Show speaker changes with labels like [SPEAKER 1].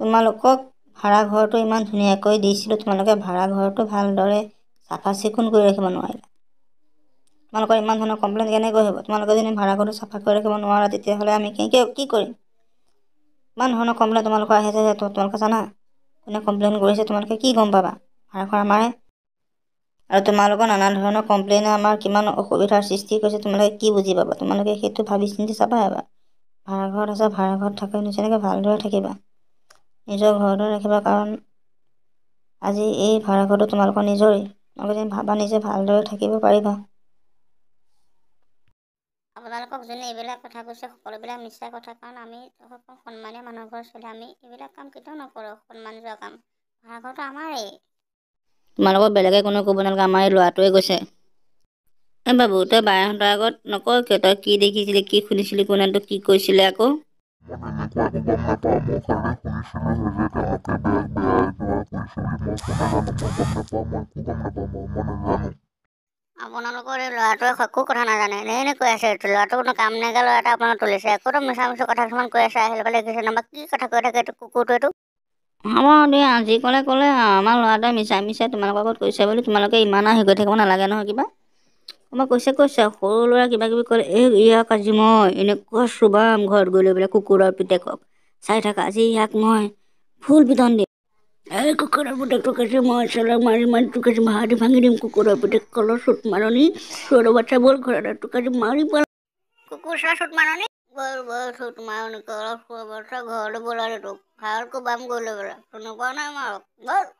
[SPEAKER 1] তোমালোকক ভাড়া ঘৰটো ইমান ধুনীয়াকৈ দিছিলোঁ, তোমালোকে ভাড়া ঘৰটো ভালদৰে চাফা চিকুণ কৰি ৰাখিব নোৱাৰিলা। তোমালোকৰ ইমান ধৰণৰ কমপ্লেইন কেনেকৈ হ'ব? তোমালোকে যদি ভাড়া ঘৰটো চাফা কৰি ৰাখিব নোৱাৰা, তেতিয়াহ'লে আমি কি কৰিম? ইমান ধৰণৰ কমপ্লেইন তোমালোকৰ আহিছে যে তোমালোকে জানা কোনে কমপ্লেইন কৰিছে? তোমালোকে কি গম পাবা? ভাড়াঘৰ আমাৰে। আৰু তোমালোকৰ নানা ধৰণৰ কমপ্লেইনে আমাৰ কিমান অসুবিধাৰ সৃষ্টি কৰিছে তোমালোকে কি বুজি পাবা? তোমালোকে সেইটো ভাবি চিন্তি চাবা এবাৰ। ভাড়াঘৰত আছে, ভাড়াঘৰত থাকি নিচিনাকৈ ভালদৰে থাকিবা, নিজৰ ঘৰতে ৰাখিবা, কাৰণ আজি এই ভাড়াঘৰটো তোমালোকৰ নিজৰেই। তোমালোকে যদি ভাবা নিজে ভালদৰে থাকিব পাৰিবা।
[SPEAKER 2] আপোনালোকক যোনে এইবিলাক কথা কৈছে সকলোবিলাক মিছা কথা, কাৰণ আমি সন্মানীয় মানুহ ঘৰ ছোৱালী, আমি এইবিলাক কাম কেতিয়াও নকৰোঁ। সন্মান যোৱা কাম, ভাড়াঘৰটো আমাৰেই।
[SPEAKER 1] তোমালোকক বেলেগে কোনো ক'ব নালাগে, আমাৰ এই ল'ৰাটোৱে গৈছে। বাবু, তই বাহঁতৰ আগত নকয় কিয়? তই কি দেখিছিলি, কি শুনিছিলি, কোনে তোক কি কৈছিলে আকৌ?
[SPEAKER 2] আপোনালোকৰ এই ল'ৰাটোৱে একো কথা নাজানে, এনেই কৈ আছে। ল'ৰাটো কোনো কাম নাইকিয়া ল'ৰা এটা আপোনাক তুলিছে, একোতো মিছা কথা কিছুমান কৈ আছে। আহি পেলাই দেখিছে নাম্বাৰ কি কথা কৈ থাকে এইটো কুকুৰটো এইটো।
[SPEAKER 1] হ'ব দিয়া, আজি ক'লে আমাৰ ল'ৰাটোৱে মিছা তোমালোকৰ আগত কৈছে বুলি তোমালোকে ইমান আহি গৈ থাকিব নালাগে নহয়। কিবা মই কৈছে সৰু ল'ৰা কিবা কিবি ক'লে, ইয়াক আজি মই এনেকুৱা চুবাম ঘৰত গৈ লৈ পেলাই কুকুৰৰ পিতেকক। চাই থাকা, আজি ইয়াক মই ফুল পিটন দিম। এই কুকুৰৰ পুতেকটোক আজি মই মাৰি তোক আজি হাড়ি ভাঙি দিম। কুকুৰৰ পুতেক কলৰ চুট মাৰণি, চোৰৰ বাচ্চা বল ঘৰত, তোক আজি মাৰি পেলাম।
[SPEAKER 2] কুকুৰ চোৱা চুট মাৰণি, বল চুট মাৰণি, কলৰ চোৰৰ বাচ্চা ঘৰলৈ বলালে তোক ভালকৈ বাম গৈ লৈ পেলাই, শুনি পোৱা নাই মাৰক বল।